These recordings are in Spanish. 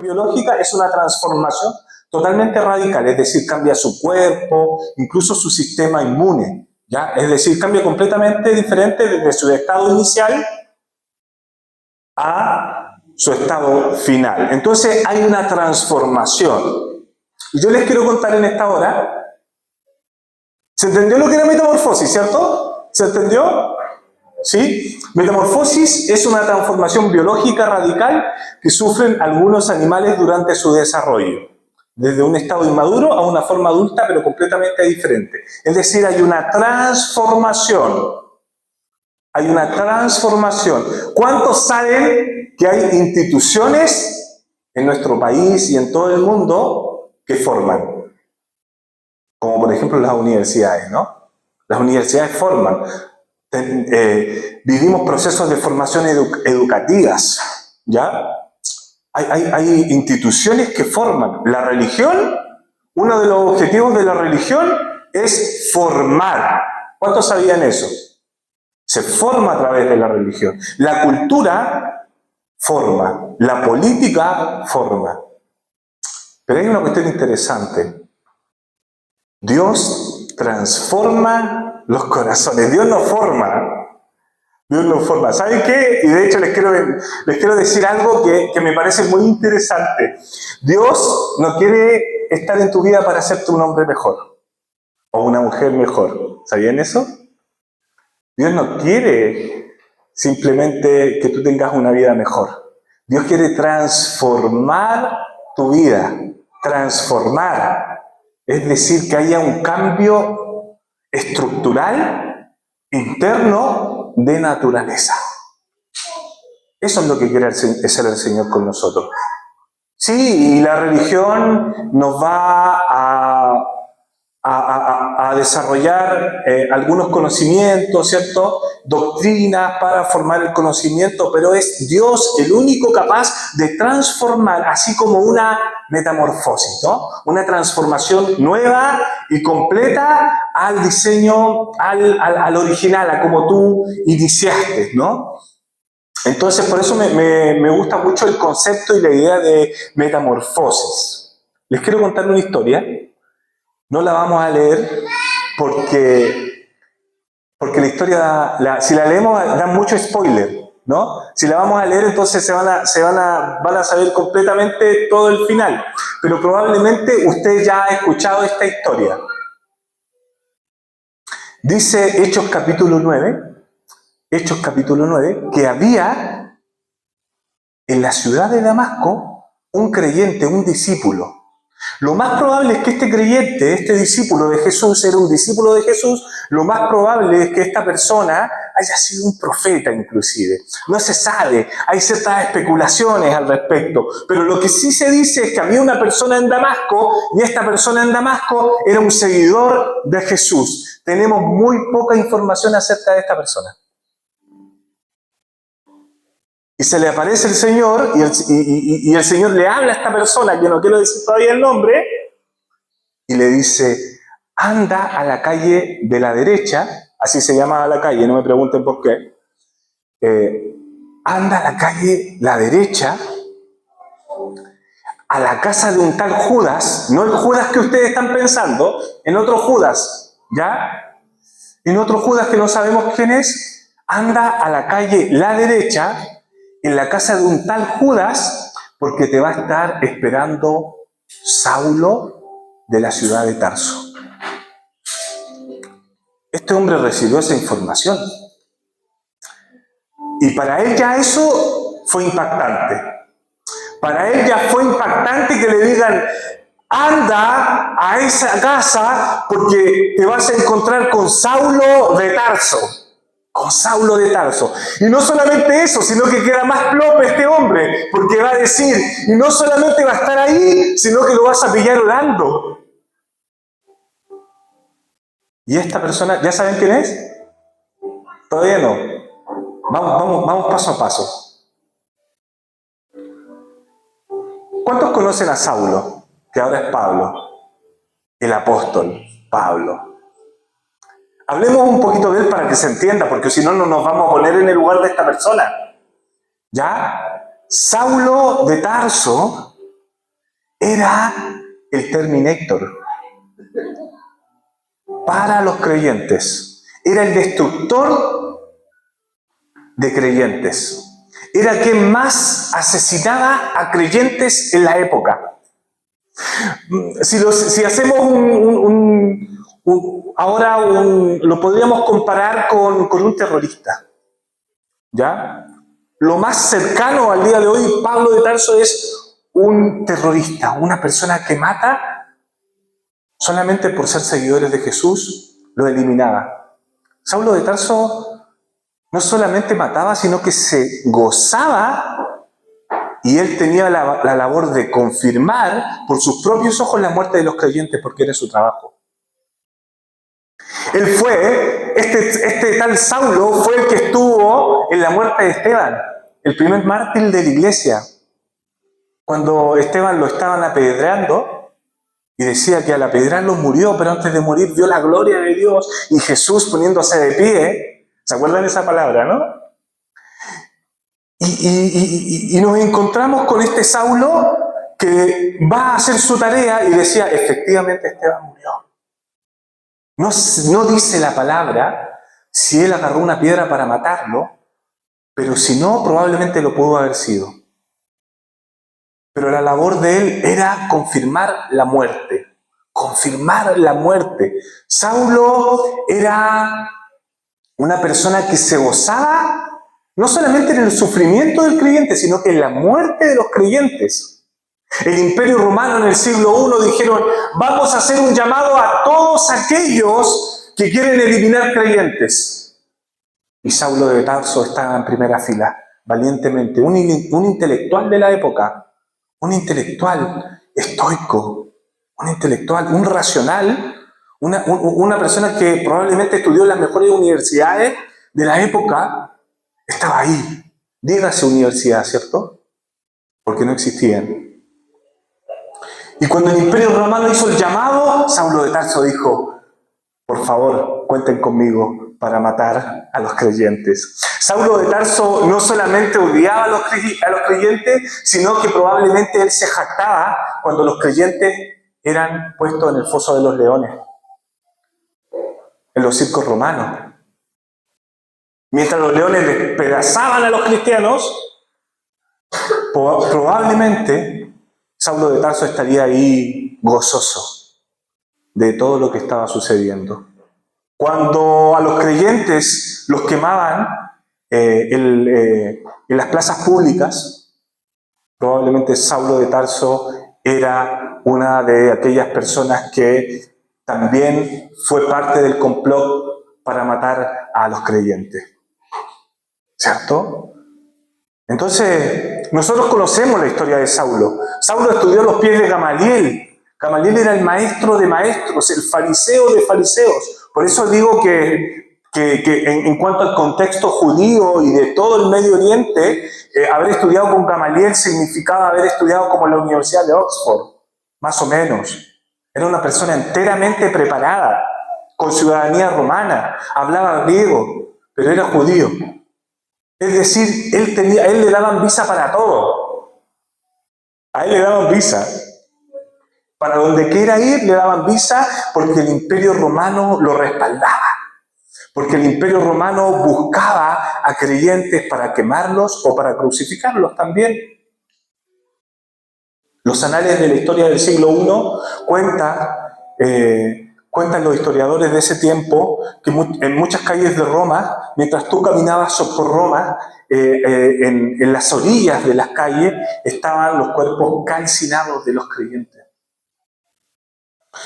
biológica es una transformación totalmente radical, es decir, cambia su cuerpo, incluso su sistema inmune, ¿ya? Es decir, cambia completamente diferente desde su estado inicial a su estado final. Entonces hay una transformación. Y yo les quiero contar en esta hora, ¿se entendió lo que era metamorfosis, cierto? ¿Se entendió? ¿Sí? Metamorfosis es una transformación biológica radical que sufren algunos animales durante su desarrollo, desde un estado inmaduro a una forma adulta, pero completamente diferente. Es decir, hay una transformación. Hay una transformación. ¿Cuántos saben que hay instituciones en nuestro país y en todo el mundo que forman? Como por ejemplo las universidades, ¿no? Las universidades forman. Vivimos procesos de formación educativas, ¿ya? Hay instituciones que forman. La religión, uno de los objetivos de la religión es formar. ¿Cuántos sabían eso? Se forma a través de la religión. La cultura forma. La política forma. Pero hay una cuestión interesante. Dios transforma los corazones. Dios no forma. Dios no forma. ¿Saben qué? Y de hecho les quiero decir algo que me parece muy interesante. Dios no quiere estar en tu vida para hacerte un hombre mejor o una mujer mejor. ¿Sabían eso? Dios no quiere simplemente que tú tengas una vida mejor. Dios quiere transformar tu vida. Transformar. Es decir, que haya un cambio estructural, interno, de naturaleza. Eso es lo que quiere hacer el Señor con nosotros. Sí, y la religión nos va a desarrollar algunos conocimientos, ¿cierto? Doctrinas para formar el conocimiento, pero es Dios el único capaz de transformar, así como una metamorfosis, ¿no? Una transformación nueva y completa al diseño, al original, a como tú iniciaste, ¿no? Entonces, por eso me gusta mucho el concepto y la idea de metamorfosis. Les quiero contar una historia. No la vamos a leer porque la historia, si la leemos, da mucho spoiler, ¿no? Si la vamos a leer, entonces van a saber completamente todo el final. Pero probablemente usted ya ha escuchado esta historia. Dice Hechos capítulo 9, que había en la ciudad de Damasco un creyente, un discípulo. Lo más probable es que este creyente, este discípulo de Jesús, era un discípulo de Jesús. Lo más probable es que esta persona haya sido un profeta inclusive. No se sabe, hay ciertas especulaciones al respecto. Pero lo que sí se dice es que había una persona en Damasco y esta persona en Damasco era un seguidor de Jesús. Tenemos muy poca información acerca de esta persona. Y se le aparece el Señor y el Señor le habla a esta persona, que no quiero decir todavía el nombre, y le dice, anda a la calle de la derecha, así se llama la calle, no me pregunten por qué, anda a la calle la derecha, a la casa de un tal Judas, no el Judas que ustedes están pensando, en otro Judas, ¿ya? En otro Judas que no sabemos quién es, anda a la calle la derecha, en la casa de un tal Judas, porque te va a estar esperando Saulo de la ciudad de Tarso. Este hombre recibió esa información. Y para él ya eso fue impactante. Para él ya fue impactante que le digan, anda a esa casa porque te vas a encontrar con Saulo de Tarso. Con Saulo de Tarso. Y no solamente eso, sino que queda más plope este hombre, porque va a decir, y no solamente va a estar ahí, sino que lo vas a pillar orando. ¿Y esta persona, ya saben quién es? Todavía no. Vamos paso a paso. ¿Cuántos conocen a Saulo? Que ahora es Pablo, el apóstol Pablo. Hablemos un poquito de él para que se entienda, porque si no, no nos vamos a poner en el lugar de esta persona. ¿Ya? Saulo de Tarso era el Terminator para los creyentes. Era el destructor de creyentes. Era quien más asesinaba a creyentes en la época. Si hacemos lo podríamos comparar con un terrorista. ¿Ya? Lo más cercano al día de hoy, Pablo de Tarso es un terrorista, una persona que mata solamente por ser seguidores de Jesús, lo eliminaba. Saulo de Tarso no solamente mataba, sino que se gozaba, y él tenía la labor de confirmar por sus propios ojos la muerte de los creyentes, porque era su trabajo. Él fue, este tal Saulo fue el que estuvo en la muerte de Esteban, el primer mártir de la iglesia. Cuando Esteban lo estaban apedreando, y decía que al apedrearlo murió, pero antes de morir vio la gloria de Dios, y Jesús poniéndose de pie. ¿Se acuerdan de esa palabra, no? Y nos encontramos con este Saulo que va a hacer su tarea y decía, efectivamente Esteban murió. No dice la palabra si él agarró una piedra para matarlo, pero si no, probablemente lo pudo haber sido. Pero la labor de él era confirmar la muerte. Confirmar la muerte. Saulo era una persona que se gozaba no solamente en el sufrimiento del creyente, sino que en la muerte de los creyentes. El Imperio Romano en el siglo I dijeron, vamos a hacer un llamado a todos aquellos que quieren eliminar creyentes. Y Saulo de Tarso estaba en primera fila, valientemente, un intelectual de la época, un intelectual estoico, un intelectual, un racional, una persona que probablemente estudió en las mejores universidades de la época, estaba ahí. Dígase universidad, ¿cierto? Porque no existían. Y cuando el Imperio Romano hizo el llamado, Saulo de Tarso dijo, por favor, cuenten conmigo para matar a los creyentes. Saulo de Tarso no solamente odiaba a los creyentes, sino que probablemente él se jactaba cuando los creyentes eran puestos en el foso de los leones, en los circos romanos. Mientras los leones despedazaban a los cristianos, probablemente Saulo de Tarso estaría ahí gozoso de todo lo que estaba sucediendo. Cuando a los creyentes los quemaban en las plazas públicas, probablemente Saulo de Tarso era una de aquellas personas que también fue parte del complot para matar a los creyentes. ¿Cierto? Entonces, nosotros conocemos la historia de Saulo. Saulo estudió a los pies de Gamaliel. Gamaliel era el maestro de maestros, el fariseo de fariseos. Por eso digo que en cuanto al contexto judío y de todo el Medio Oriente, haber estudiado con Gamaliel significaba haber estudiado como en la Universidad de Oxford, más o menos. Era una persona enteramente preparada, con ciudadanía romana, hablaba griego, pero era judío. Es decir, a él le daban visa para todo. A él le daban visa. Para donde quiera ir le daban visa porque el Imperio Romano lo respaldaba. Porque el Imperio Romano buscaba a creyentes para quemarlos o para crucificarlos también. Los anales de la historia del siglo I cuentan los historiadores de ese tiempo que en muchas calles de Roma, mientras tú caminabas por Roma, en las orillas de las calles estaban los cuerpos calcinados de los creyentes.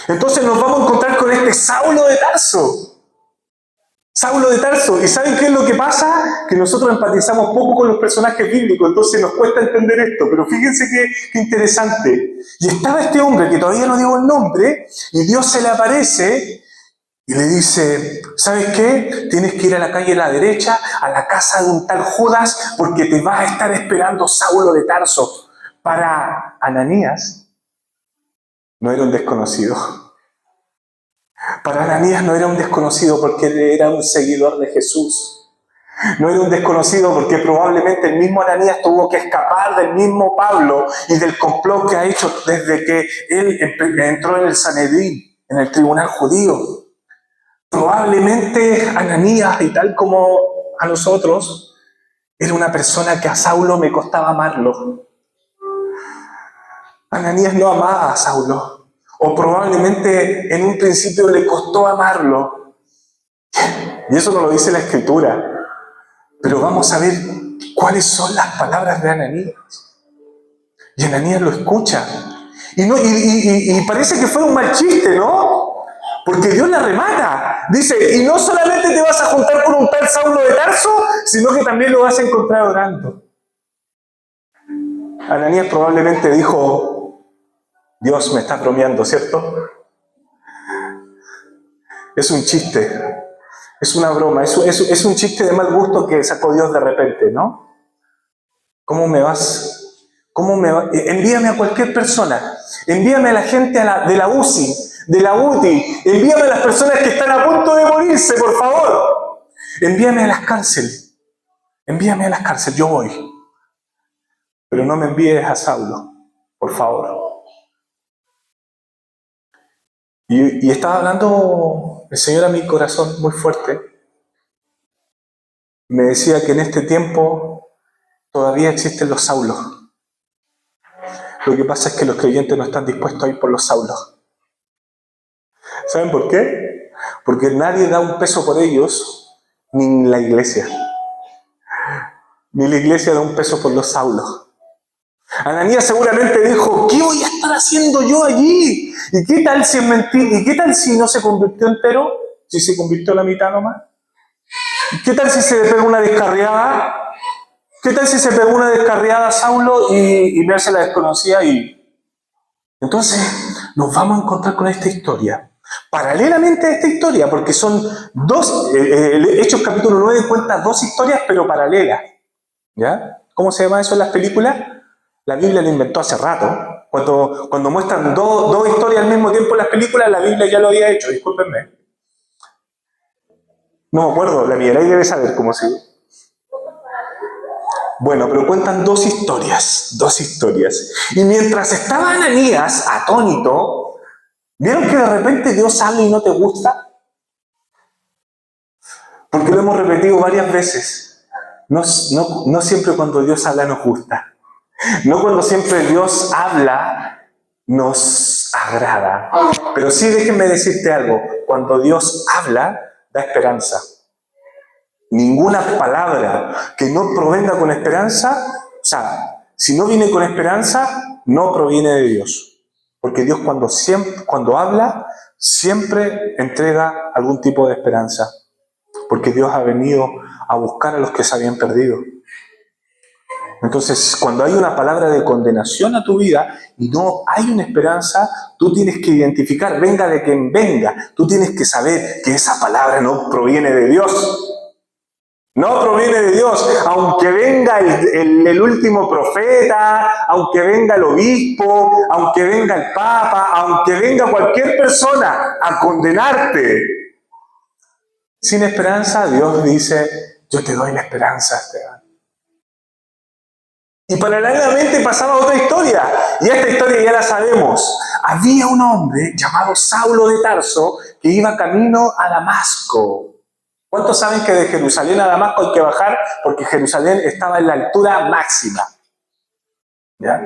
Entonces nos vamos a encontrar con este Saulo de Tarso. Saulo de Tarso. ¿Y saben qué es lo que pasa? Que nosotros empatizamos poco con los personajes bíblicos, entonces nos cuesta entender esto. Pero fíjense qué interesante. Y estaba este hombre, que todavía no digo el nombre, y Dios se le aparece y le dice, ¿sabes qué? Tienes que ir a la calle a la derecha, a la casa de un tal Judas, porque te va a estar esperando Saulo de Tarso. Para Ananías no era un desconocido. Para Ananías no era un desconocido porque él era un seguidor de Jesús. No era un desconocido porque probablemente el mismo Ananías tuvo que escapar del mismo Pablo y del complot que ha hecho desde que él entró en el Sanedrín, en el tribunal judío. Probablemente Ananías, y tal como a nosotros, era una persona que a Saulo me costaba amarlo. Ananías no amaba a Saulo, o probablemente en un principio le costó amarlo. Y eso no lo dice la Escritura. Pero vamos a ver cuáles son las palabras de Ananías. Y Ananías lo escucha. Y parece que fue un mal chiste, ¿no? Porque Dios la remata. Dice, y no solamente te vas a juntar con un tal Saulo de Tarso, sino que también lo vas a encontrar orando. Ananías probablemente dijo, Dios me está bromeando, ¿cierto? Es un chiste. Es una broma, es un chiste de mal gusto que sacó Dios de repente, ¿no? ¿Cómo me vas? Envíame a cualquier persona. Envíame a la gente de la UCI, de la UTI. Envíame a las personas que están a punto de morirse, por favor. Envíame a las cárceles. Envíame a las cárceles, yo voy. Pero no me envíes a Saulo, por favor. Y estaba hablando el Señor a mi corazón muy fuerte. Me decía que en este tiempo todavía existen los Saulos. Lo que pasa es que los creyentes no están dispuestos a ir por los Saulos. ¿Saben por qué? Porque nadie da un peso por ellos, ni la iglesia. Ni la iglesia da un peso por los Saulos. Ananías seguramente dijo, ¿qué voy a estar haciendo yo allí? ¿Y qué tal si es mentira? ¿Y qué tal si no se convirtió entero? ¿Si se convirtió la mitad nomás? ¿Qué tal si se le pegó una descarriada? ¿Qué tal si se pegó una descarriada a Saulo y me hace la desconocida? Entonces nos vamos a encontrar con esta historia. Paralelamente a esta historia, porque son dos, Hechos capítulo 9 cuenta dos historias, pero paralelas. ¿Ya? ¿Cómo se llama eso en las películas? La Biblia lo inventó hace rato. Cuando muestran dos historias al mismo tiempo en las películas, la Biblia ya lo había hecho, discúlpenme. No me acuerdo, la Miguel debe saber cómo se... Bueno, pero cuentan dos historias. Y mientras estaba Ananías atónito, ¿vieron que de repente Dios habla y no te gusta? Porque lo hemos repetido varias veces. No siempre cuando Dios habla nos gusta. No cuando siempre Dios habla nos agrada. Pero sí déjenme decirte algo. Cuando Dios habla, da esperanza. Ninguna palabra que no provenga con esperanza, o sea, si no viene con esperanza, no proviene de Dios. Porque Dios cuando habla, siempre entrega algún tipo de esperanza. Porque Dios ha venido a buscar a los que se habían perdido. Entonces, cuando hay una palabra de condenación a tu vida y no hay una esperanza, tú tienes que identificar, venga de quien venga, tú tienes que saber que esa palabra no proviene de Dios. No proviene de Dios, aunque venga el último profeta, aunque venga el obispo, aunque venga el papa, aunque venga cualquier persona a condenarte. Sin esperanza, Dios dice, yo te doy la esperanza, Esteban. Y paralelamente pasaba otra historia, y esta historia ya la sabemos. Había un hombre llamado Saulo de Tarso que iba camino a Damasco. ¿Cuántos saben que de Jerusalén a Damasco hay que bajar? Porque Jerusalén estaba en la altura máxima. ¿Ya?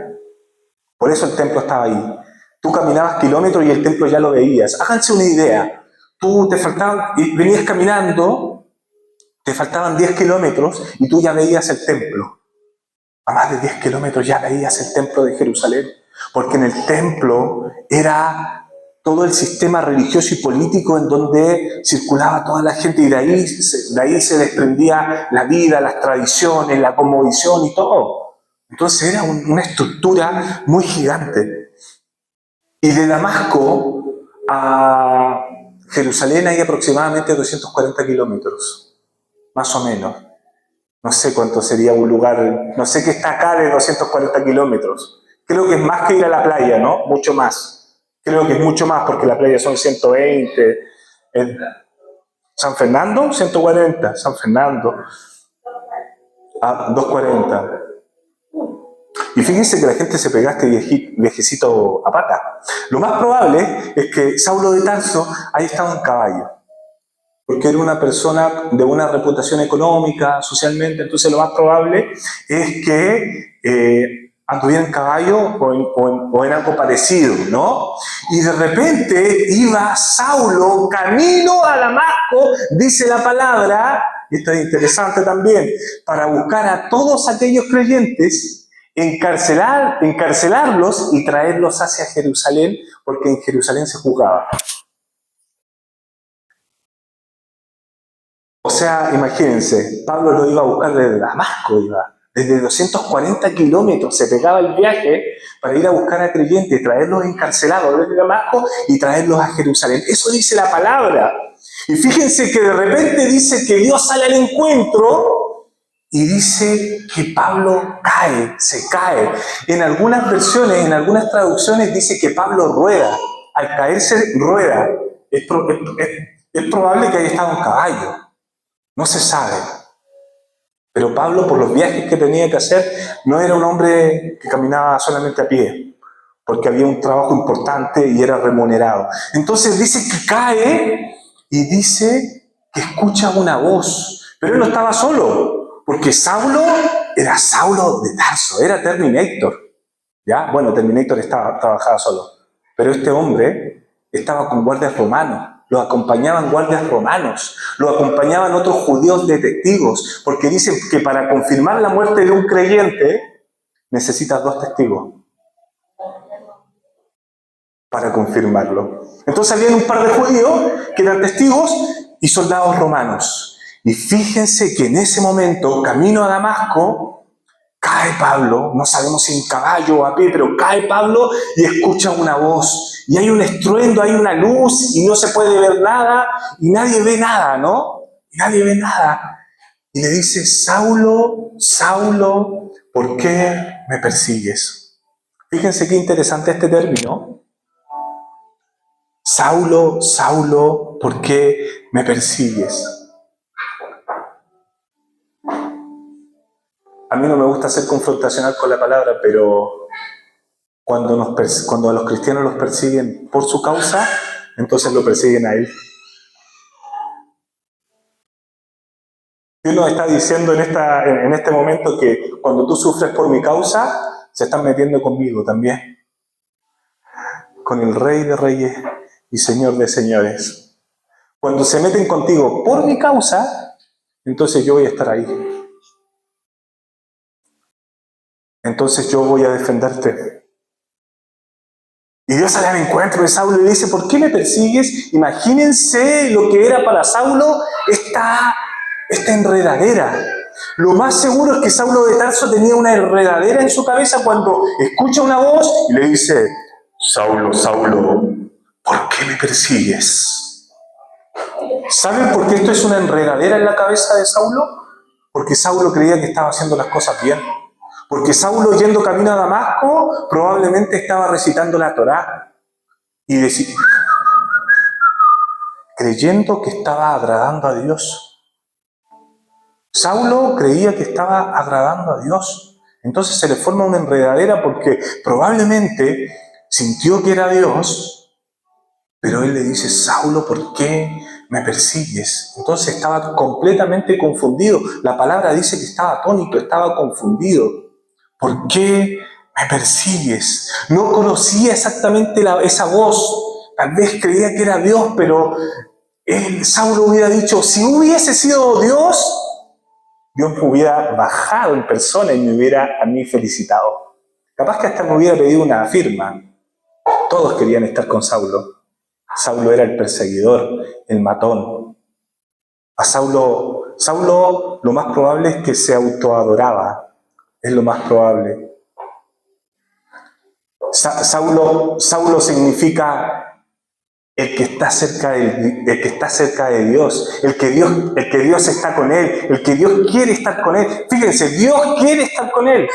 Por eso el templo estaba ahí. Tú caminabas kilómetros y el templo ya lo veías. Háganse una idea. Venías caminando, te faltaban 10 kilómetros y tú ya veías el templo. A más de 10 kilómetros ya veías el templo de Jerusalén. Porque en el templo era todo el sistema religioso y político en donde circulaba toda la gente y de ahí se desprendía la vida, las tradiciones, la cosmovisión y todo. Entonces era una estructura muy gigante. Y de Damasco a Jerusalén hay aproximadamente 240 kilómetros, más o menos. No sé cuánto sería un lugar, no sé qué está acá de 240 kilómetros. Creo que es más que ir a la playa, ¿no? Mucho más. Creo que es mucho más porque la playa son 120. San Fernando, 140. San Fernando. a 2:40. Y fíjense que la gente se pega a este viejecito a pata. Lo más probable es que Saulo de Tarso haya estado en caballo, porque era una persona de una reputación económica, socialmente. Entonces lo más probable es que anduviera en caballo o en algo parecido, ¿no? Y de repente iba Saulo camino a Damasco, dice la palabra, y esto es interesante también, para buscar a todos aquellos creyentes, encarcelarlos y traerlos hacia Jerusalén, porque en Jerusalén se juzgaba. O sea, imagínense, Pablo lo iba a buscar desde Damasco, desde 240 kilómetros, se pegaba el viaje para ir a buscar a creyentes, traerlos encarcelados desde Damasco y traerlos a Jerusalén. Eso dice la palabra. Y fíjense que de repente dice que Dios sale al encuentro y dice que Pablo se cae. En algunas versiones, en algunas traducciones dice que Pablo rueda. Al caerse, rueda. Es probable que haya estado en caballo. No se sabe. Pero Pablo, por los viajes que tenía que hacer, no era un hombre que caminaba solamente a pie, porque había un trabajo importante y era remunerado. Entonces dice que cae y dice que escucha una voz. Pero él no estaba solo, porque Saulo era Saulo de Tarso, era Terminator. ¿Ya? Bueno, Terminator trabajaba solo. Pero este hombre estaba con guardias romanos. Lo acompañaban guardias romanos, lo acompañaban otros judíos detectivos, porque dicen que para confirmar la muerte de un creyente necesitas 2 testigos para confirmarlo. Entonces había un par de judíos que eran testigos y soldados romanos. Y fíjense que en ese momento, camino a Damasco, cae Pablo, no sabemos si en caballo o a pie, pero cae Pablo y escucha una voz. Y hay un estruendo, hay una luz y no se puede ver nada y nadie ve nada, ¿no? Y nadie ve nada. Y le dice, Saulo, Saulo, ¿por qué me persigues? Fíjense qué interesante este término. Saulo, Saulo, ¿por qué me persigues? A mí no me gusta ser confrontacional con la palabra, pero cuando a los cristianos los persiguen por su causa, entonces lo persiguen a él. Dios nos está diciendo en este momento que cuando tú sufres por mi causa, se están metiendo conmigo también. Con el Rey de Reyes y Señor de Señores. Cuando se meten contigo por mi causa, entonces yo voy a estar ahí. Entonces yo voy a defenderte. Y Dios sale al encuentro de Saulo y dice, ¿por qué me persigues? Imagínense lo que era para Saulo esta enredadera. Lo más seguro es que Saulo de Tarso tenía una enredadera en su cabeza cuando escucha una voz y le dice, Saulo, Saulo, ¿por qué me persigues? ¿Saben por qué esto es una enredadera en la cabeza de Saulo? Porque Saulo creía que estaba haciendo las cosas bien. Porque Saulo, yendo camino a Damasco, probablemente estaba recitando la Torá y creyendo que estaba agradando a Dios. Saulo creía que estaba agradando a Dios. Entonces se le forma una enredadera porque probablemente sintió que era Dios, pero él le dice, Saulo, ¿por qué me persigues? Entonces estaba completamente confundido. La palabra dice que estaba atónito, estaba confundido. ¿Por qué me persigues? No conocía exactamente esa voz. Tal vez creía que era Dios, pero Saulo hubiera dicho, si hubiese sido Dios, Dios me hubiera bajado en persona y me hubiera a mí felicitado. Capaz que hasta me hubiera pedido una firma. Todos querían estar con Saulo. Saulo era el perseguidor, el matón. A Saulo lo más probable es que se autoadoraba. Es lo más probable. Saulo significa el que está cerca de Dios, el que Dios está con él, el que Dios quiere estar con él. Fíjense, Dios quiere estar con él,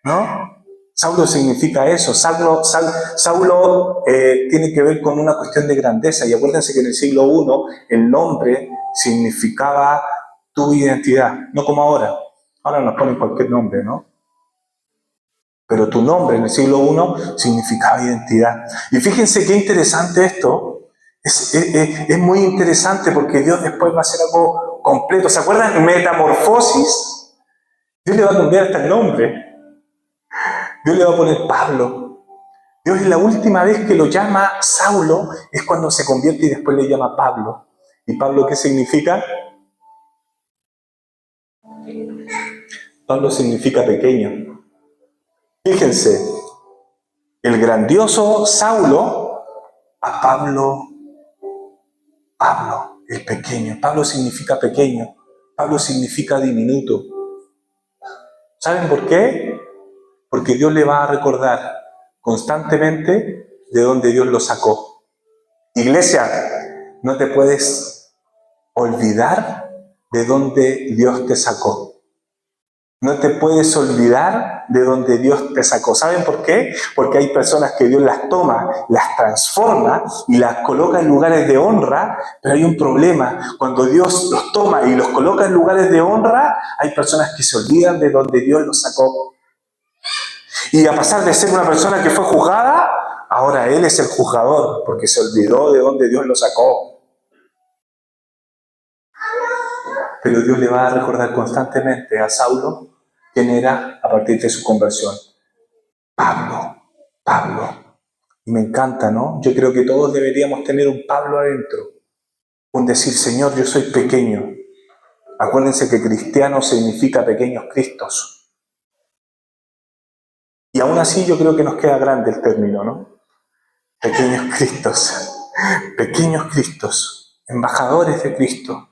¿no? Saulo significa eso. Saulo tiene que ver con una cuestión de grandeza. Y acuérdense que en el siglo I el nombre significaba tu identidad, no como ahora. Ahora nos ponen cualquier nombre, ¿no? Pero tu nombre en el siglo I significaba identidad. Y fíjense qué interesante esto. Es muy interesante porque Dios después va a hacer algo completo. ¿Se acuerdan? Metamorfosis. Dios le va a cambiar hasta el nombre. Dios le va a poner Pablo. Dios, la última vez que lo llama Saulo es cuando se convierte y después le llama Pablo. ¿Y Pablo qué significa? Pablo significa pequeño. Fíjense, el grandioso Saulo a Pablo, el pequeño. Pablo significa pequeño. Pablo significa diminuto. ¿Saben por qué? Porque Dios le va a recordar constantemente de dónde Dios lo sacó. Iglesia, no te puedes olvidar de dónde Dios te sacó. No te puedes olvidar de donde Dios te sacó. ¿Saben por qué? Porque hay personas que Dios las toma, las transforma y las coloca en lugares de honra, pero hay un problema. Cuando Dios los toma y los coloca en lugares de honra, hay personas que se olvidan de donde Dios los sacó. Y a pasar de ser una persona que fue juzgada, ahora Él es el juzgador, porque se olvidó de donde Dios lo sacó. Pero Dios le va a recordar constantemente a Saulo quién era a partir de su conversión. Pablo. Y me encanta, ¿no? Yo creo que todos deberíamos tener un Pablo adentro. Un decir, Señor, yo soy pequeño. Acuérdense que cristiano significa pequeños cristos. Y aún así yo creo que nos queda grande el término, ¿no? Pequeños cristos. Pequeños cristos. Embajadores de Cristo.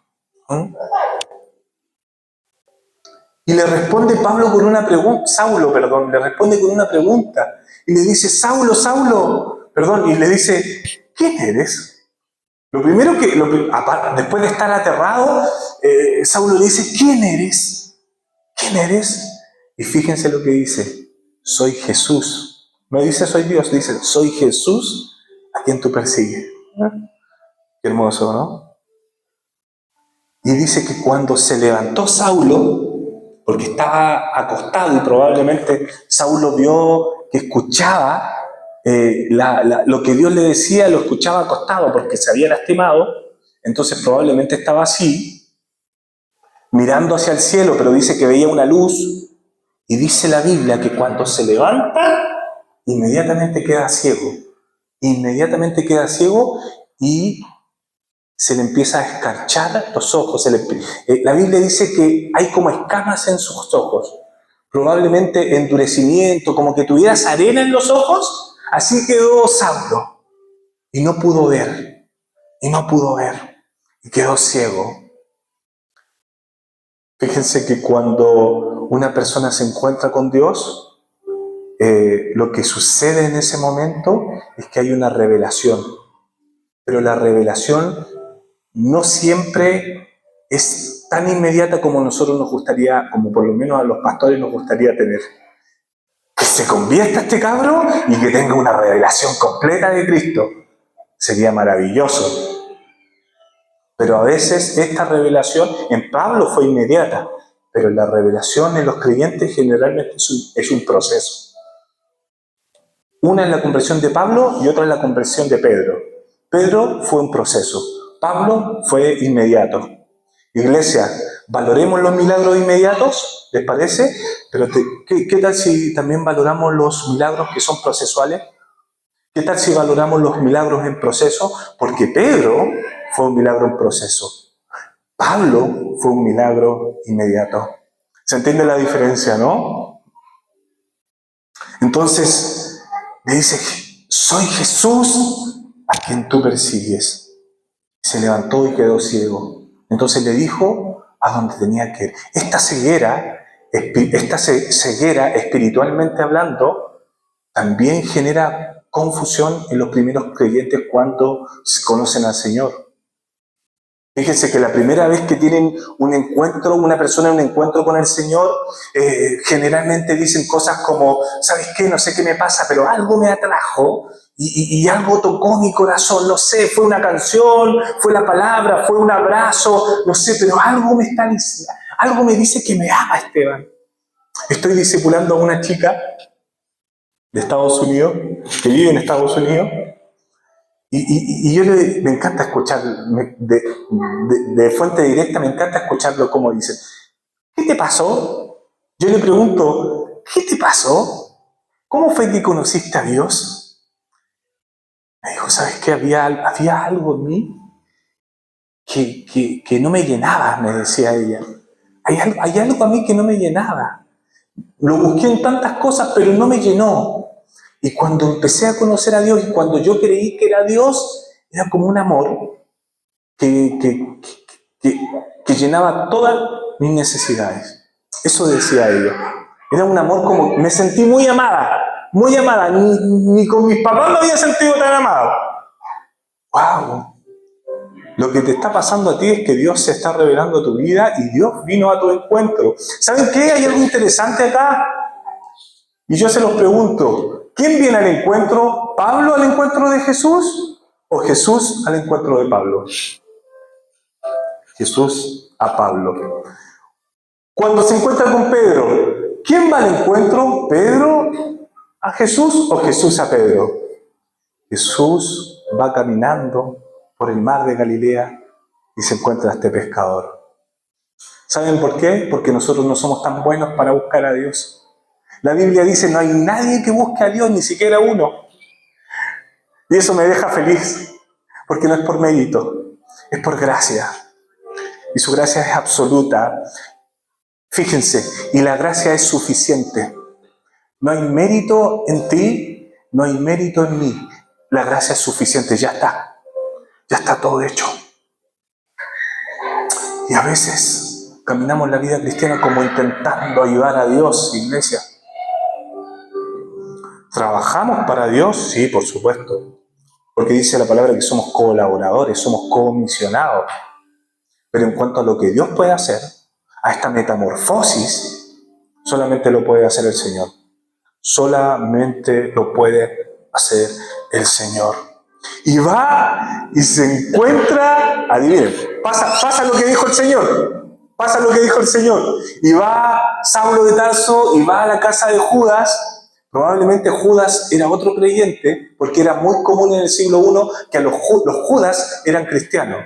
Y le responde Pablo con una pregunta, Saulo, le responde con una pregunta. Y le dice, Saulo, y le dice, ¿quién eres? Lo primero después de estar aterrado, Saulo le dice, ¿quién eres? ¿Quién eres? Y fíjense lo que dice, soy Jesús. No dice soy Dios, dice, soy Jesús a quien tú persigues. Qué hermoso, ¿no? Y dice que cuando se levantó Saulo, porque estaba acostado y probablemente Saulo vio que escuchaba lo que Dios le decía, lo escuchaba acostado porque se había lastimado, entonces probablemente estaba así, mirando hacia el cielo, pero dice que veía una luz, y dice la Biblia que cuando se levanta, inmediatamente queda ciego y se le empieza a escarchar los ojos. La Biblia dice que hay como escamas en sus ojos, probablemente endurecimiento, como que tuvieras arena en los ojos. Así quedó Saulo y no pudo ver, y quedó ciego. Fíjense que cuando una persona se encuentra con Dios, lo que sucede en ese momento es que hay una revelación, pero la revelación no siempre es tan inmediata como nosotros nos gustaría, como por lo menos a los pastores nos gustaría tener. Que se convierta este cabro y que tenga una revelación completa de Cristo. Sería maravilloso. Pero a veces esta revelación, en Pablo fue inmediata, pero la revelación en los creyentes generalmente es un proceso. Una es la conversión de Pablo y otra es la conversión de Pedro. Pedro fue un proceso. Pablo fue inmediato. Iglesia, valoremos los milagros inmediatos, ¿les parece? Pero ¿qué tal si también valoramos los milagros que son procesuales? ¿Qué tal si valoramos los milagros en proceso? Porque Pedro fue un milagro en proceso. Pablo fue un milagro inmediato. ¿Se entiende la diferencia, no? Entonces, le dice, soy Jesús a quien tú persigues. Se levantó y quedó ciego. Entonces le dijo a dónde tenía que ir. Esta ceguera, espiritualmente hablando, también genera confusión en los primeros creyentes cuando se conocen al Señor. Fíjense que la primera vez que tienen un encuentro, una persona en un encuentro con el Señor, generalmente dicen cosas como, ¿sabes qué? No sé qué me pasa, pero algo me atrajo y algo tocó mi corazón. No sé, fue una canción, fue la palabra, fue un abrazo, no sé, pero algo me está diciendo, Algo me dice que me ama, Esteban. Estoy discipulando a una chica de Estados Unidos, que vive en Estados Unidos, y yo me encanta escuchar, de fuente directa, me encanta escucharlo como dice. ¿Qué te pasó? Yo le pregunto, ¿qué te pasó? ¿Cómo fue que conociste a Dios? Me dijo, ¿sabes qué? Había algo en mí que no me llenaba, me decía ella. Hay algo a mí que no me llenaba. Lo busqué en tantas cosas, pero no me llenó. Y cuando empecé a conocer a Dios y cuando yo creí que era Dios, era como un amor que llenaba todas mis necesidades. Eso decía ella. Era un amor como, me sentí muy amada, muy amada. Ni con mis papás me había sentido tan amado. ¡Wow! Lo que te está pasando a ti es que Dios se está revelando a tu vida y Dios vino a tu encuentro. ¿Saben qué? Hay algo interesante acá. Y yo se los pregunto, ¿quién viene al encuentro? ¿Pablo al encuentro de Jesús o Jesús al encuentro de Pablo? Jesús a Pablo. Cuando se encuentra con Pedro, ¿quién va al encuentro? ¿Pedro a Jesús o Jesús a Pedro? Jesús va caminando por el mar de Galilea y se encuentra a este pescador. ¿Saben por qué? Porque nosotros no somos tan buenos para buscar a Dios. La Biblia dice, no hay nadie que busque a Dios, ni siquiera uno. Y eso me deja feliz, porque no es por mérito, es por gracia. Y su gracia es absoluta. Fíjense, y la gracia es suficiente. No hay mérito en ti, no hay mérito en mí. La gracia es suficiente, ya está todo hecho. Y a veces caminamos la vida cristiana como intentando ayudar a Dios, iglesia. ¿Trabajamos para Dios? Sí, por supuesto. Porque dice la palabra que somos colaboradores, somos comisionados. Pero en cuanto a lo que Dios puede hacer, a esta metamorfosis, solamente lo puede hacer el Señor. Solamente lo puede hacer el Señor. Y va y se encuentra, adivinen, pasa lo que dijo el Señor. Pasa lo que dijo el Señor. Y va Saulo de Tarso y va a la casa de Judas. Probablemente Judas era otro creyente, porque era muy común en el siglo I que los Judas eran cristianos.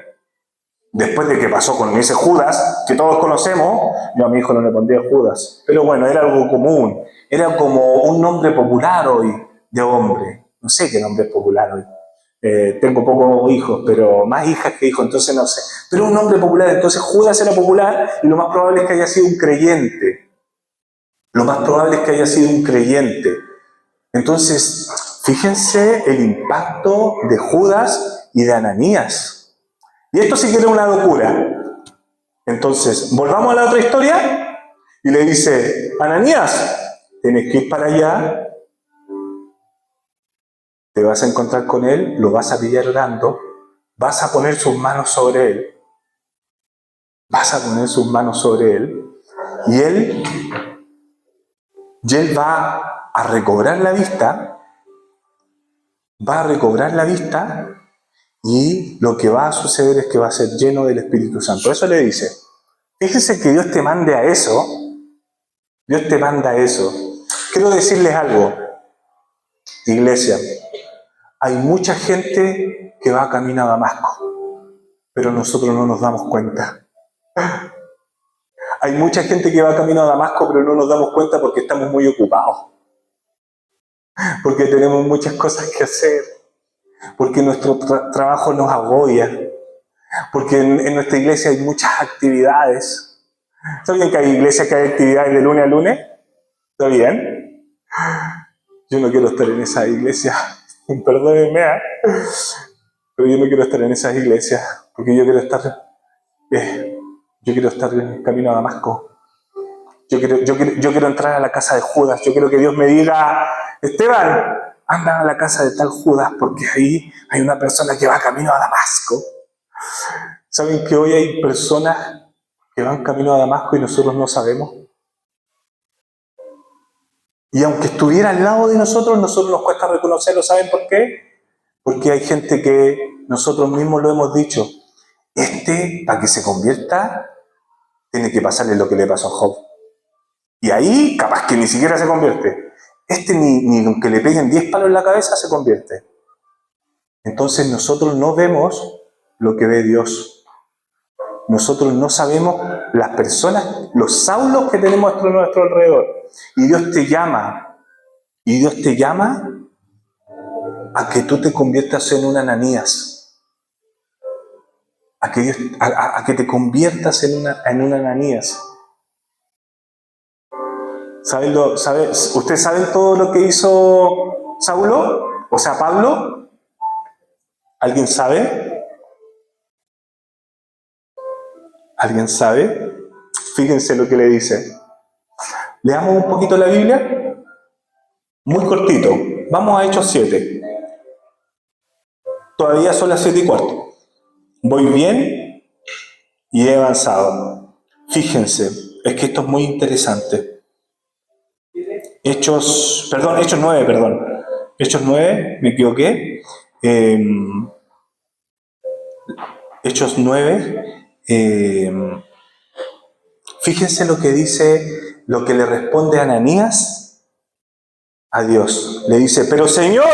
Después de que pasó con ese Judas, que todos conocemos, yo a mi hijo no le pondría Judas. Pero bueno, era algo común. Era como un nombre popular hoy de hombre. No sé qué nombre es popular hoy. Tengo pocos hijos, pero más hijas que hijos, entonces no sé. Pero un nombre popular, entonces Judas era popular y lo más probable es que haya sido un creyente. Lo más probable es que haya sido un creyente. Entonces, fíjense el impacto de Judas y de Ananías. Y esto sí que era una locura. Entonces, volvamos a la otra historia y le dice, Ananías, tienes que ir para allá, te vas a encontrar con él, lo vas a pillar orando, vas a poner sus manos sobre él, y él va a recobrar la vista, y lo que va a suceder es que va a ser lleno del Espíritu Santo. Eso le dice. Fíjense que Dios te mande a eso. Dios te manda a eso. Quiero decirles algo, iglesia. Hay mucha gente que va camino a Damasco, pero nosotros no nos damos cuenta. Hay mucha gente que va camino a Damasco, pero no nos damos cuenta porque estamos muy ocupados. Porque tenemos muchas cosas que hacer. Porque nuestro trabajo nos agobia. Porque en nuestra iglesia hay muchas actividades. ¿Sabían que hay iglesias que hay actividades de lunes a lunes? ¿Está bien? Yo no quiero estar en esa iglesia. Perdónenme, pero yo no quiero estar en esas iglesias. Porque yo quiero estar en camino a Damasco. Yo quiero entrar a la casa de Judas. Yo quiero que Dios me diga, Esteban, anda a la casa de tal Judas, porque ahí hay una persona que va camino a Damasco. ¿Saben que hoy hay personas que van camino a Damasco y nosotros no sabemos? Y aunque estuviera al lado de nosotros nos cuesta reconocerlo. ¿Saben por qué? Porque hay gente que nosotros mismos lo hemos dicho. Para que se convierta, tiene que pasarle lo que le pasó a Job. Y ahí, capaz que ni siquiera se convierte. Ni aunque le peguen 10 palos en la cabeza, se convierte. Entonces nosotros no vemos lo que ve Dios. Nosotros no sabemos las personas, los saulos que tenemos a nuestro alrededor. Y Dios te llama a que tú te conviertas en un Ananías. A que te conviertas en un Ananías. ¿Ustedes saben todo lo que hizo Saulo? O sea, Pablo. ¿Alguien sabe? ¿Alguien sabe? Fíjense lo que le dice. Leamos un poquito la Biblia. Muy cortito. Vamos a Hechos 7. Todavía son las 7:15. Voy bien y he avanzado. Fíjense, es que esto es muy interesante. Hechos 9, Hechos 9, me equivoqué. Hechos 9. Fíjense lo que dice, lo que le responde Ananías a Dios. Le dice, pero Señor,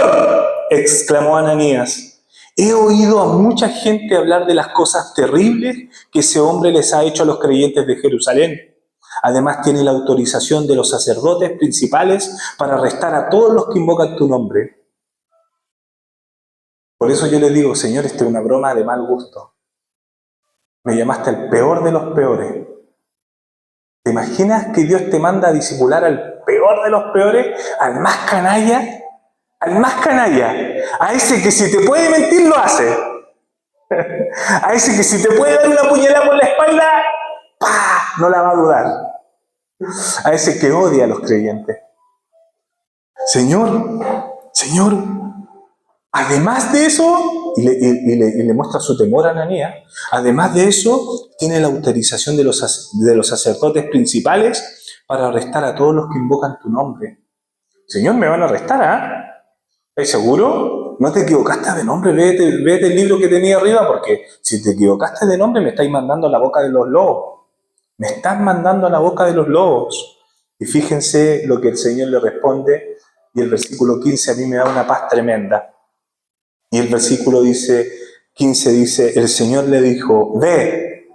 exclamó Ananías, he oído a mucha gente hablar de las cosas terribles que ese hombre les ha hecho a los creyentes de Jerusalén. Además tiene la autorización de los sacerdotes principales para arrestar a todos los que invocan tu nombre. Por eso yo les digo, Señor, esta es una broma de mal gusto. Me llamaste el peor de los peores. ¿Te imaginas que Dios te manda a disipular al peor de los peores? Al más canalla. Al más canalla. A ese que si te puede mentir, lo hace. A ese que si te puede dar una puñalada por la espalda, ¡pah!, no la va a dudar. A ese que odia a los creyentes. Señor, además de eso, y le muestra su temor a Ananías, además de eso, tiene la autorización de los sacerdotes principales para arrestar a todos los que invocan tu nombre. Señor, me van a arrestar, ¿ah? ¿Estás seguro? ¿No te equivocaste de nombre? Vete el libro que tenía arriba, porque si te equivocaste de nombre me estáis mandando a la boca de los lobos. Me estás mandando a la boca de los lobos. Y fíjense lo que el Señor le responde, y el versículo 15 a mí me da una paz tremenda. Y el versículo 15 dice, el Señor le dijo, ve,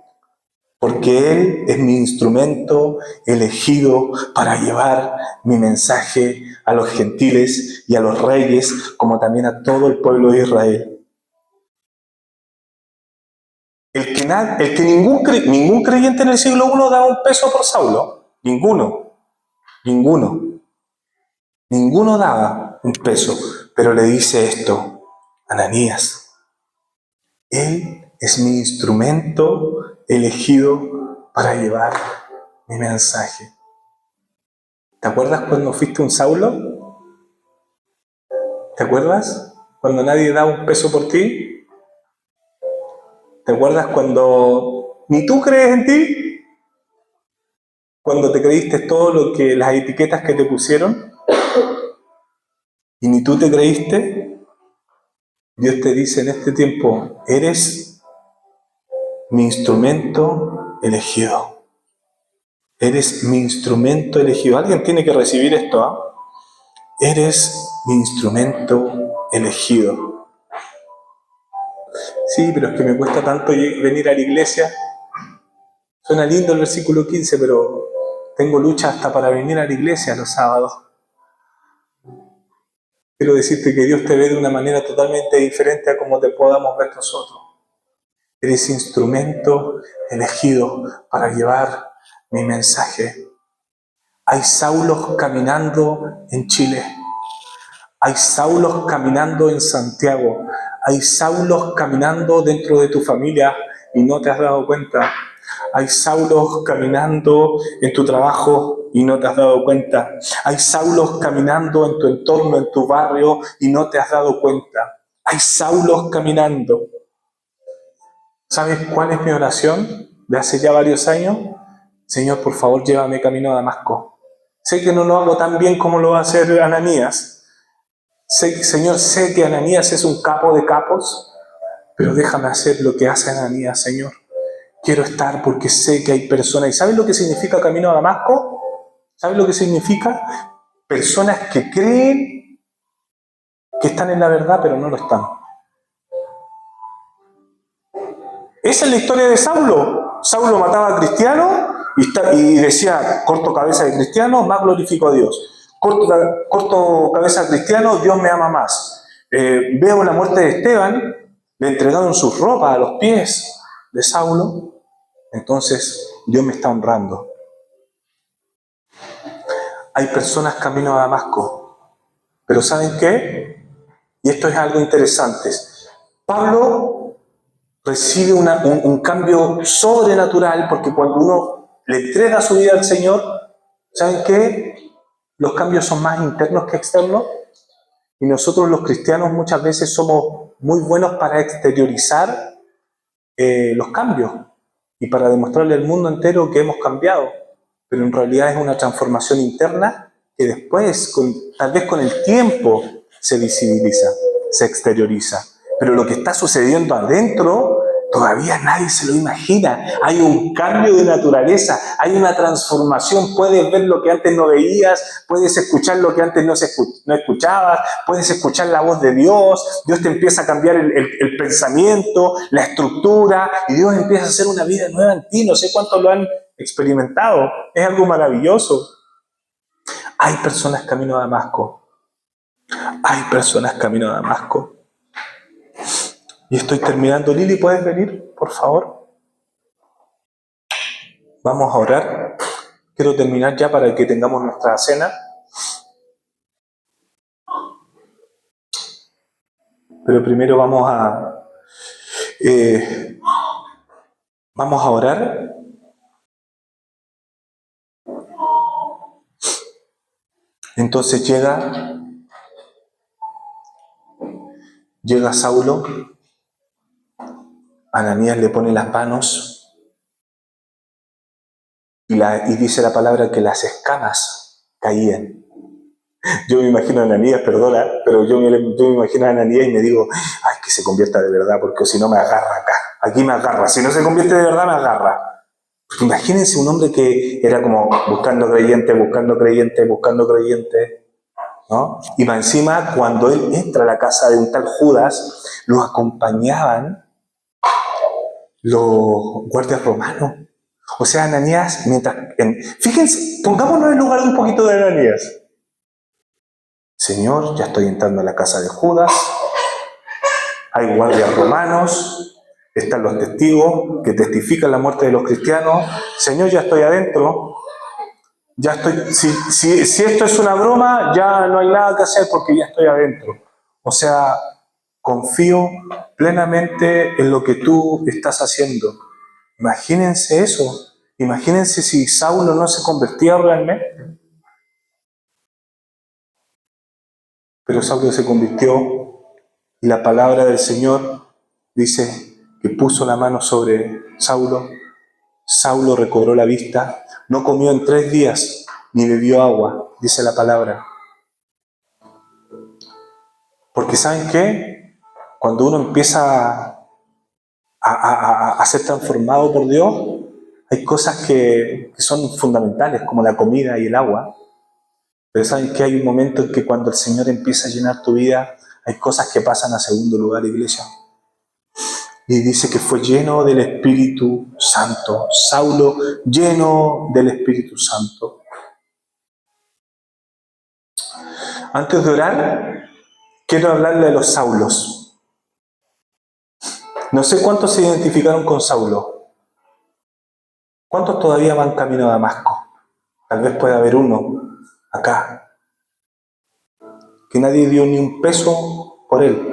porque Él es mi instrumento elegido para llevar mi mensaje a los gentiles y a los reyes, como también a todo el pueblo de Israel. El que ningún creyente en el siglo I daba un peso por Saulo. Ninguno daba un peso. Pero le dice esto, Ananías, Él es mi instrumento elegido para llevar mi mensaje. ¿Te acuerdas cuando fuiste un Saulo? ¿Te acuerdas cuando nadie daba un peso por ti? ¿Te acuerdas cuando ni tú crees en ti? Cuando te creíste todo las etiquetas que te pusieron y ni tú te creíste. Dios te dice en este tiempo, eres mi instrumento elegido. Eres mi instrumento elegido. Alguien tiene que recibir esto, ¿ah? Eres mi instrumento elegido. Sí, pero es que me cuesta tanto venir a la iglesia. Suena lindo el versículo 15, pero tengo lucha hasta para venir a la iglesia los sábados. Quiero decirte que Dios te ve de una manera totalmente diferente a como te podamos ver nosotros. Eres instrumento elegido para llevar mi mensaje. Hay Saulos caminando en Chile. Hay Saulos caminando en Santiago. Hay Saulos caminando dentro de tu familia y no te has dado cuenta. Hay Saulos caminando en tu trabajo y no te has dado cuenta. Hay Saulos caminando en tu entorno, en tu barrio y no te has dado cuenta. Hay Saulos caminando. ¿Sabes cuál es mi oración de hace ya varios años? Señor, por favor, llévame camino a Damasco. Sé que no lo hago tan bien como lo va a hacer Ananías. Señor, sé que Ananías es un capo de capos, pero déjame hacer lo que hace Ananías, Señor. quiero estar porque sé que hay personas. ¿Y sabes lo que significa camino a Damasco? ¿Sabes lo que significa? Personas que creen que están en la verdad, pero no lo están. Esa es la historia de Saulo. Saulo mataba a cristianos y decía, corto cabeza de cristiano, más glorifico a Dios. Corto cabeza de cristiano, Dios me ama más. Veo la muerte de Esteban, le entregaron sus ropas a los pies de Saulo, entonces Dios me está honrando. Hay personas camino a Damasco, pero ¿saben qué? Y esto es algo interesante. Pablo recibe un cambio sobrenatural porque cuando uno le entrega su vida al Señor, ¿saben qué? Los cambios son más internos que externos. Y nosotros los cristianos muchas veces somos muy buenos para exteriorizar los cambios y para demostrarle al mundo entero que hemos cambiado. Pero en realidad es una transformación interna que después, tal vez con el tiempo, se visibiliza, se exterioriza. Pero lo que está sucediendo adentro, todavía nadie se lo imagina. Hay un cambio de naturaleza, hay una transformación. Puedes ver lo que antes no veías, puedes escuchar lo que antes no escuchabas, puedes escuchar la voz de Dios. Dios te empieza a cambiar el pensamiento, la estructura, y Dios empieza a hacer una vida nueva en ti. No sé cuántos lo han experimentado. Es algo maravilloso. Hay personas camino a Damasco. Hay personas camino a Damasco. Y estoy terminando. Lili, ¿puedes venir, por favor? Vamos a orar. Quiero terminar ya para que tengamos nuestra cena. Pero primero vamos a orar. Entonces llega Saulo. Ananías le pone las manos y dice la palabra que las escamas caían. Yo me imagino a Ananías, perdona, pero yo me imagino a Ananías y me digo, ay, que se convierta de verdad, porque si no me agarra acá. Aquí me agarra. Si no se convierte de verdad, me agarra. Porque imagínense un hombre que era como buscando creyente, ¿no? Y más encima, cuando él entra a la casa de un tal Judas, lo acompañaban los guardias romanos. O sea, Ananías, fíjense, pongámonos en lugar de un poquito de Ananías. Señor, ya estoy entrando a la casa de Judas, hay guardias romanos, están los testigos que testifican la muerte de los cristianos. Señor, ya estoy adentro, ya estoy. Si esto es una broma, ya no hay nada que hacer porque ya estoy adentro. O sea, confío plenamente en lo que tú estás haciendo. Imagínense eso. Imagínense si Saulo no se convertía realmente. Pero Saulo se convirtió y la palabra del Señor dice que puso la mano sobre Saulo. Saulo recobró la vista, no comió en 3 días ni bebió agua, dice la palabra. Porque ¿saben qué? Cuando uno empieza a ser transformado por Dios, hay cosas que son fundamentales, como la comida y el agua. Pero ¿saben qué? Hay un momento en que cuando el Señor empieza a llenar tu vida, hay cosas que pasan a segundo lugar, iglesia. Y dice que fue lleno del Espíritu Santo. Saulo lleno del Espíritu Santo. Antes de orar, quiero hablarle de los Saulos. No sé cuántos se identificaron con Saulo. ¿Cuántos todavía van camino a Damasco? Tal vez pueda haber uno acá. Que nadie dio ni un peso por él.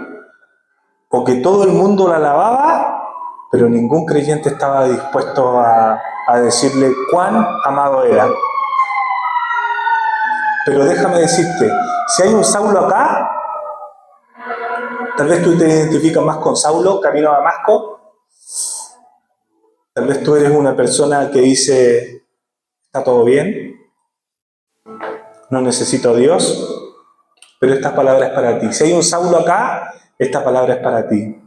O que todo el mundo la alababa, pero ningún creyente estaba dispuesto a decirle cuán amado era. Pero déjame decirte, si hay un Saulo acá, tal vez tú te identificas más con Saulo, camino a Damasco. Tal vez tú eres una persona que dice, está todo bien, no necesito a Dios, pero esta palabra es para ti. Si hay un Saulo acá, esta palabra es para ti.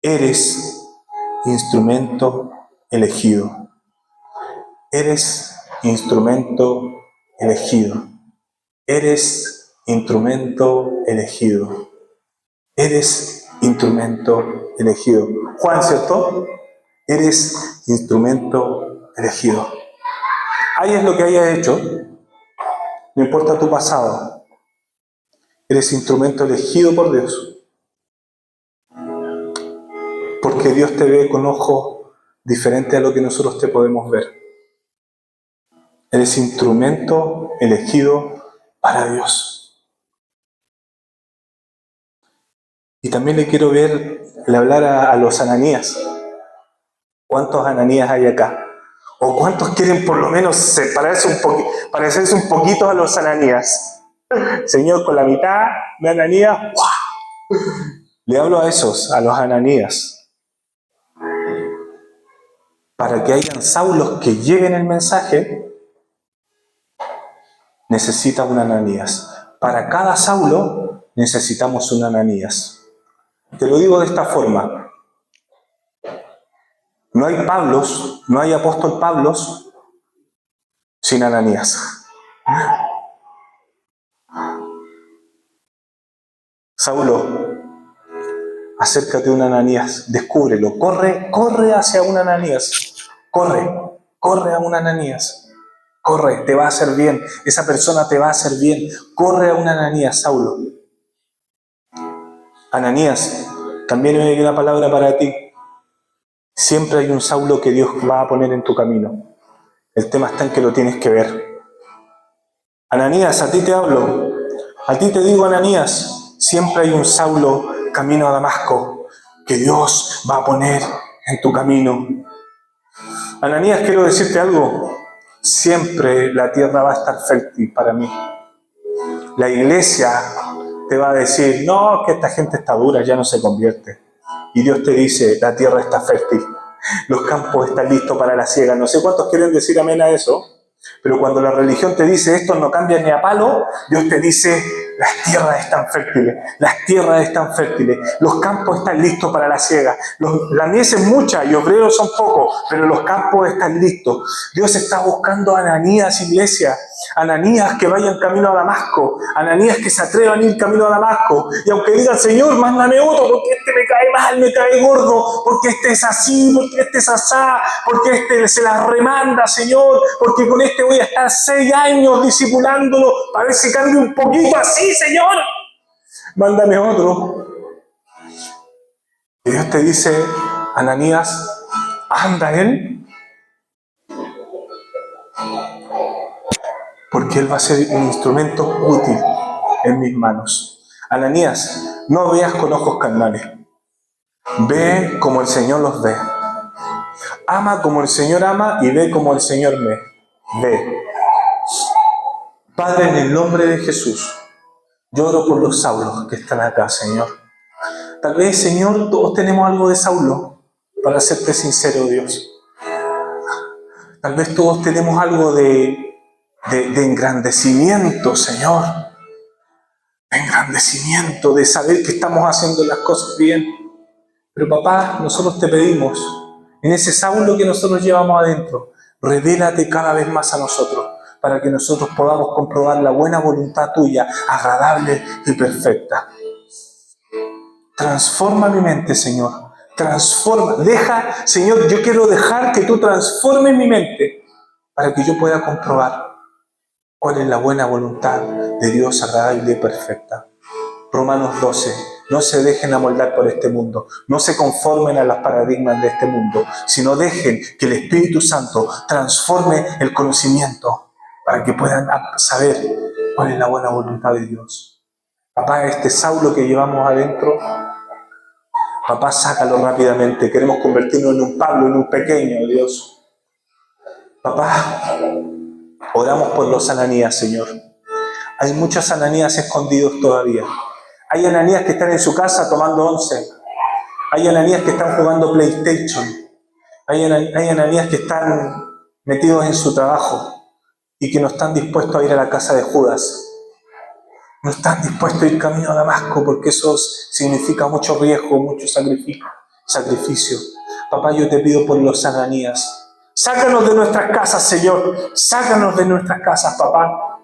Eres instrumento elegido. Eres instrumento elegido. Eres instrumento elegido. Eres instrumento elegido. Juan, ¿cierto? Eres instrumento elegido. Hayas lo que hayas hecho, no importa tu pasado. Eres instrumento elegido por Dios. Porque Dios te ve con ojos diferentes a lo que nosotros te podemos ver. Eres instrumento elegido para Dios. Y también le quiero le hablar a los Ananías. ¿Cuántos Ananías hay acá? ¿O cuántos quieren por lo menos parecerse un poquito a los Ananías? Señor, con la mitad de Ananías, ¡guau! Le hablo a los Ananías. Para que hayan Saulos que lleven el mensaje, necesita un Ananías. Para cada Saulo necesitamos un Ananías. Te lo digo de esta forma. No hay Pablos, no hay apóstol Pablos sin Ananías. Saulo, acércate a un Ananías, descúbrelo, corre hacia un Ananías, corre a un Ananías, corre, te va a hacer bien, esa persona te va a hacer bien, corre a un Ananías, Saulo. Ananías, también hay una palabra para ti. Siempre hay un Saulo que Dios va a poner en tu camino. El tema está en que lo tienes que ver. Ananías, a ti te hablo. A ti te digo, Ananías, siempre hay un Saulo camino a Damasco que Dios va a poner en tu camino. Ananías, quiero decirte algo. Siempre la tierra va a estar fértil para mí. La iglesia te va a decir, no, que esta gente está dura, ya no se convierte. Y Dios te dice, la tierra está fértil. Los campos están listos para la siega. No sé cuántos quieren decir amén a eso, pero cuando la religión te dice, esto no cambia ni a palo, Dios te dice, las tierras están fértiles, las tierras están fértiles, los campos están listos para la siega. La mies es mucha y obreros son pocos, pero los campos están listos. Dios está buscando a Ananías, iglesia. Ananías que vayan camino a Damasco, Ananías que se atrevan a ir camino a Damasco, y aunque digan, Señor, mándame otro, porque este me cae mal, me cae gordo, porque este es así, porque este es asá, porque este se la remanda, Señor, porque con este voy a estar 6 años discipulándolo, para ver si cambia un poquito así, Señor, mándame otro. Y Dios te dice, Ananías, anda él, porque él va a ser un instrumento útil en mis manos. Ananías, no veas con ojos carnales. Ve como el Señor los ve. Ama como el Señor ama y ve como el Señor ve. Padre, en el nombre de Jesús, yo oro por los Saulos que están acá, Señor. Tal vez, Señor, todos tenemos algo de Saulo, para serte sincero, Dios. Tal vez todos tenemos algo de engrandecimiento, Señor. De engrandecimiento, de saber que estamos haciendo las cosas bien. Pero papá, nosotros te pedimos, en ese Saulo que nosotros llevamos adentro, revélate cada vez más a nosotros, para que nosotros podamos comprobar la buena voluntad tuya, agradable y perfecta. Transforma mi mente, Señor. Transforma, Señor, yo quiero dejar que tú transformes mi mente, para que yo pueda comprobar cuál es la buena voluntad de Dios agradable y perfecta. Romanos 12. No se dejen amoldar por este mundo. No se conformen a los paradigmas de este mundo, sino dejen que el Espíritu Santo transforme el conocimiento para que puedan saber cuál es la buena voluntad de Dios. Papá, este Saulo que llevamos adentro, papá, sácalo rápidamente. Queremos convertirnos en un Pablo, en un pequeño, Dios. Papá, oramos por los Ananías, Señor. Hay muchos Ananías escondidos todavía. Hay Ananías que están en su casa tomando once. Hay Ananías que están jugando PlayStation. Hay Ananías que están metidos en su trabajo y que no están dispuestos a ir a la casa de Judas. No están dispuestos a ir camino a Damasco porque eso significa mucho riesgo, mucho sacrificio. Papá, yo te pido por los Ananías. Sácanos de nuestras casas, Señor. Sácanos de nuestras casas, papá.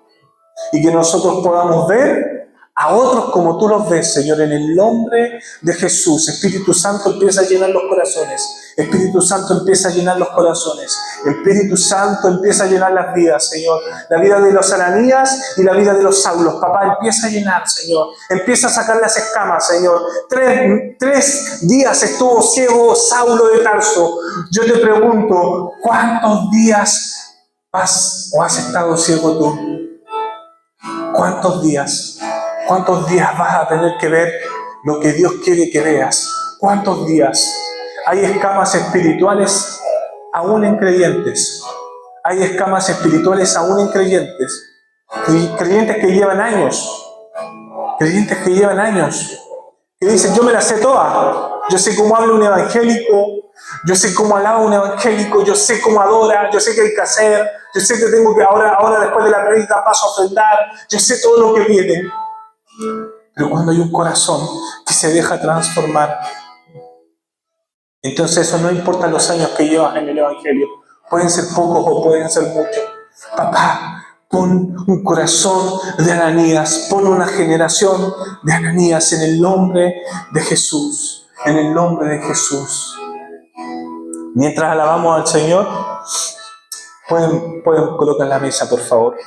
Y que nosotros podamos ver a otros como tú los ves, Señor, en el nombre de Jesús. Espíritu Santo, empieza a llenar los corazones. Espíritu Santo, empieza a llenar los corazones. Espíritu Santo, empieza a llenar las vidas, Señor. La vida de los Ananías y la vida de los Saulos. Papá, empieza a llenar, Señor. Empieza a sacar las escamas, Señor. Tres días estuvo ciego Saulo de Tarso. Yo te pregunto, ¿cuántos días has estado ciego tú? ¿Cuántos días? ¿Cuántos días vas a tener que ver lo que Dios quiere que veas? ¿Cuántos días? Hay escamas espirituales aún en creyentes. Hay escamas espirituales aún en creyentes. Creyentes que llevan años. Creyentes que llevan años. Que dicen, yo me la sé toda. Yo sé cómo habla un evangélico. Yo sé cómo alaba un evangélico. Yo sé cómo adora. Yo sé qué hay que hacer. Yo sé que tengo que ahora después de la predica paso a ofrendar. Yo sé todo lo que viene. Pero cuando hay un corazón que se deja transformar, entonces eso no importa los años que llevas en el evangelio. Pueden ser pocos o pueden ser muchos. Papá, pon un corazón de Ananías. Pon una generación de Ananías en el nombre de Jesús. En el nombre de Jesús. Mientras alabamos al Señor, pueden colocar la mesa, por favor.